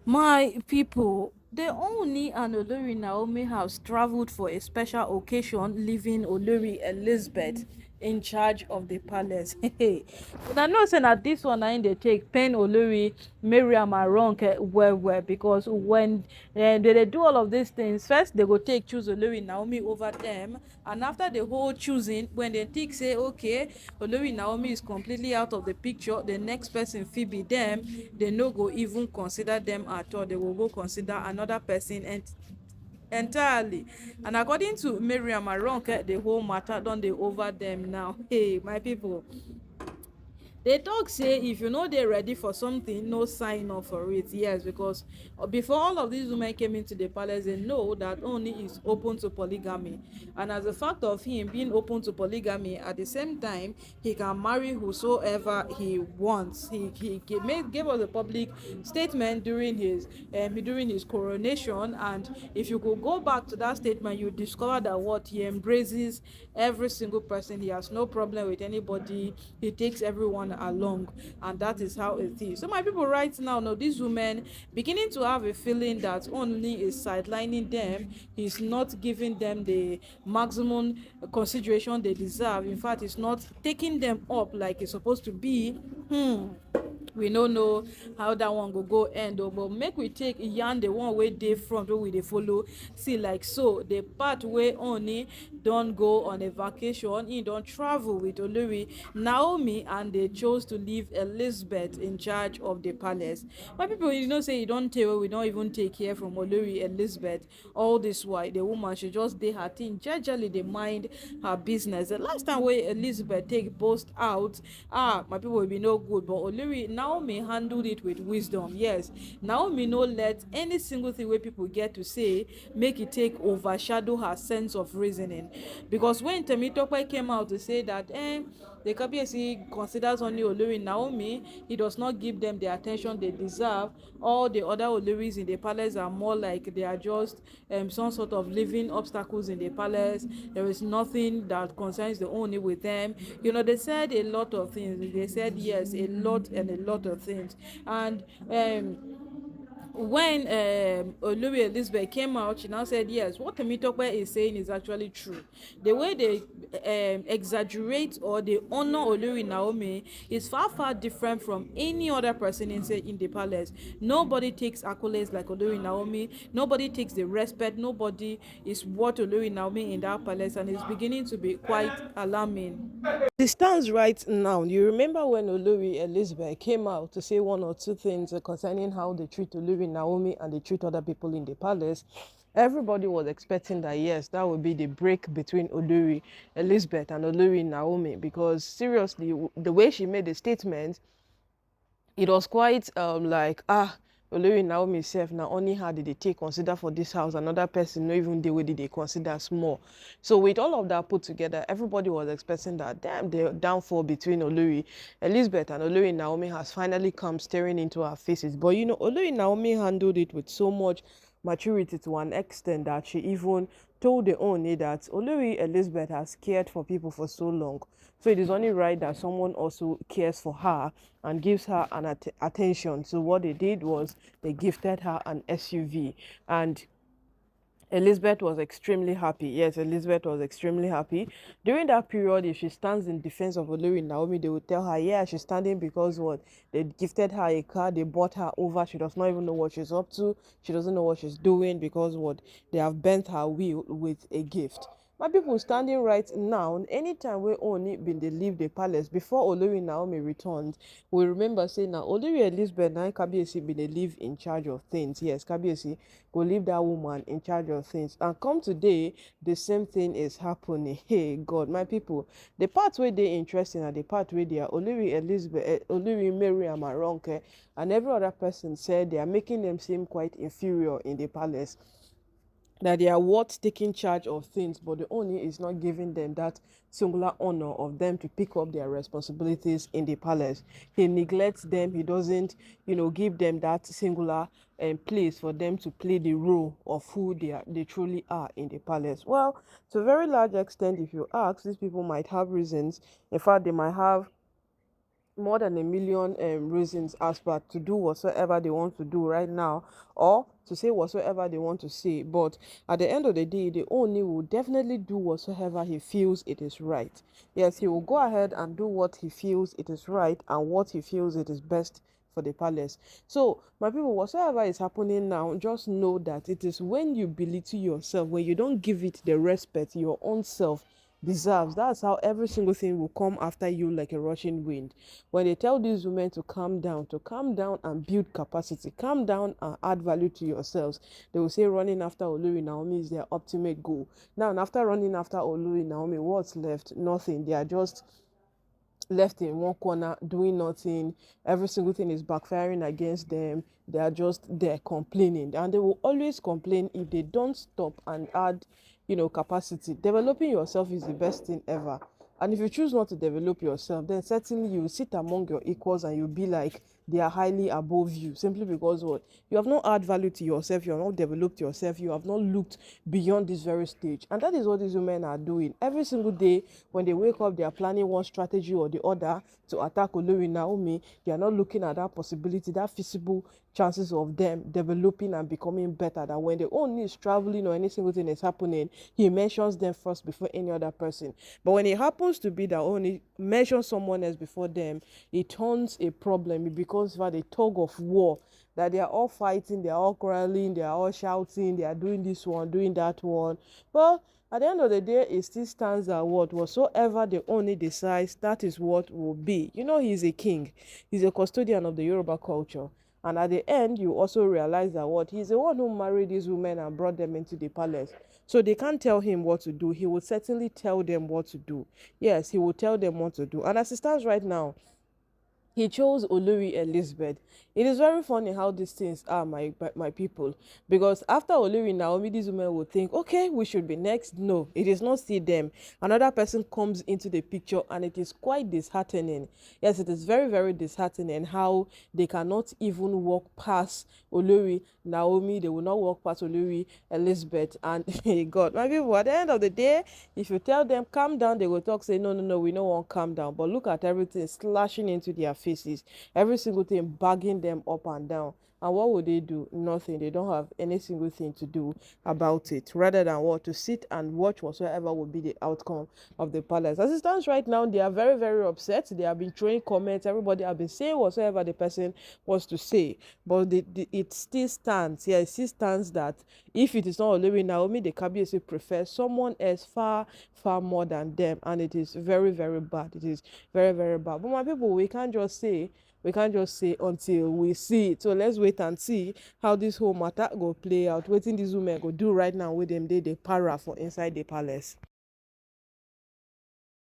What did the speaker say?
My people, the Ooni and Olori Naomi has traveled for a special occasion, leaving Olori Elizabeth in charge of the palace. Una know say na dis one na im dey take pain Olori Mariam and Ronke well well, because when dey do all of these things, first they go take choose Olori Naomi over them, and after the whole choosing, when they think say okay, Olori Naomi is completely out of the picture, the next person fit be them, they no go even consider them at all. They will go consider another person entirely. And according to Mariam and Ronke, the whole matter don dey over them now. Hey, my people, they talk say if you no dey ready for something, no sign up for it. Yes, because before all of these women came into the palace, they know that Ooni is open to polygamy, and as a fact of him being open to polygamy, at the same time he can marry whosoever he wants. Gave us a public statement during his coronation, and if you could go back to that statement, you discover that what he embraces every single person. He has no problem with anybody. He takes everyone along, and that is how it is. So my people, right now, these women beginning to have a feeling that only is sidelining them. He's not giving them the maximum consideration they deserve. In fact, he's not taking them up like it's supposed to be. We no know how that one go end o, but make we take yarn the one wey dey front wey we dey follow. See, like so the part wey Ooni don go on a vacation, he don travel with Olori Naomi, and they chose to leave Elizabeth in charge of the palace. My people, you know say e don tey wey we don even take care from Olori Elizabeth. All this while the woman she just dey her thing jejely dey mind her business. The last time wey Elizabeth take boast out, my people, e be no good, but Olori Naomi handled it with wisdom. Yes, Naomi no let any single thing wey people get to say make it take overshadow her sense of reasoning. Because when Temitope came out to say that the Kabiyesi considers only Olori Naomi, he does not give them the attention they deserve. All the other Oloris in the palace are more like they are just some sort of living obstacles in the palace. There is nothing that concerns the Ooni with them. They said a lot of things. They said yes, a lot and a lot of things. And when Olori Elizabeth came out, she now said yes, what Temitope is saying is actually true. The way they exaggerate or they honor Olori Naomi is far far different from any other person in the palace. Nobody takes accolades like Olori Naomi. Nobody takes the respect. Nobody is what Olori Naomi in that palace, and it's beginning to be quite alarming. It stands right now. You remember when Olori Elizabeth came out to say one or two things concerning how they treat Olori Naomi and they treat other people in the palace? Everybody was expecting that yes, that would be the break between Olori Elizabeth and Olori Naomi, because seriously, the way she made the statement, it was quite like Olori Naomi sef na only her did they take consider for this house, another person no even dey wey did they consider small. So with all of that put together, everybody was expecting that damn, the downfall between Olori Elizabeth and Olori Naomi has finally come staring into our faces. But Olori Naomi handled it with so much maturity to an extent that she even told the Ooni that Olori Elizabeth has cared for people for so long. So it is only right that someone also cares for her and gives her an attention. So what they did was they gifted her an SUV, and Elizabeth was extremely happy. Yes, Elizabeth was extremely happy. During that period, if she stands in defense of Olori Naomi, they would tell her, yeah, she's standing because what? They gifted her a car, they bought her over. She does not even know what she's up to. She doesn't know what she's doing because what? They have bent her wheel with a gift. My people standing right now, anytime we only been they leave the palace before Olori Naomi returned, we remember saying now Olori Elizabeth and Kabiyesi been they live in charge of things. Yes, Kabiyesi go leave that woman in charge of things. And come today, the same thing is happening. Hey God, my people, the part where they interesting and the part where they are Olori Elizabeth, Olori Mariam and Ronke, and every other person said they are making them seem quite inferior in the palace, that they are worth taking charge of things, but the owner is not giving them that singular honor of them to pick up their responsibilities in the palace. He neglects them. He doesn't, give them that singular place for them to play the role of who they truly are in the palace. Well, to a very large extent, if you ask, these people might have reasons. In fact, they might have more than a million reasons as per to do whatsoever they want to do right now, or to say whatsoever they want to say. But at the end of the day, the Oni will definitely do whatsoever he feels it is right. Yes, he will go ahead and do what he feels it is right and what he feels it is best for the palace. So, my people, whatsoever is happening now, just know that it is when you belittle yourself, when you don't give it the respect your own self deserves. That's how every single thing will come after you like a rushing wind. When they tell these women to calm down and build capacity, calm down and add value to yourselves, they will say running after Olori Naomi is their ultimate goal. Now, after running after Olori Naomi, what's left? Nothing. They are just left in one corner doing nothing. Every single thing is backfiring against them. They are just there complaining, and they will always complain if they don't stop and add, capacity. Developing yourself is the best thing ever. And if you choose not to develop yourself, then certainly you will sit among your equals and you'll be like they are highly above you, simply because what? You have not add value to yourself, you have not developed yourself, you have not looked beyond this very stage. And that is what these women are doing. Every single day when they wake up, they are planning one strategy or the other to attack Olori Naomi. They are not looking at that possibility, that feasible chances of them developing and becoming better. That when the Ooni is traveling or any single thing is happening, he mentions them first before any other person. But when it happens to be that Ooni mentions someone else before them, it turns a problem. It becomes a tug of war, that they are all fighting, they are all quarreling, they are all shouting, they are doing this one, doing that one. Well, at the end of the day, it still stands that what whatsoever the Ooni decides, that is what will be. He's a king, he's a custodian of the Yoruba culture. And at the end, you also realize that what he's the one who married these women and brought them into the palace. So they can't tell him what to do. He will certainly tell them what to do. Yes, he will tell them what to do. And as it stands right now, he chose Olori Elizabeth. It is very funny how these things are, my people. Because after Olori Naomi, these women will think, okay, we should be next. No, it is not see them. Another person comes into the picture and it is quite disheartening. Yes, it is very, very disheartening how they cannot even walk past Olori Naomi. They will not walk past Olori Elizabeth. And God, my people, at the end of the day, if you tell them calm down, they will talk, say, no, no, no, we don't want calm down. But look at everything slashing into their faces, every single thing bagging them up and down. And what would they do? Nothing. They don't have any single thing to do about it, rather than what? To sit and watch whatsoever will be the outcome of the palace. As it stands right now, they are very, very upset. They have been throwing comments. Everybody have been saying whatsoever the person wants to say. But it still stands. Yeah, it still stands that if it is not Olori Naomi, the Kabiyesi prefers someone else far, far more than them. And it is very, very bad. It is very, very bad. But my people, we can't just say until we see it. So let's wait and see how this whole matter go play out. Wetin these women go do right now with them, they para for inside the palace.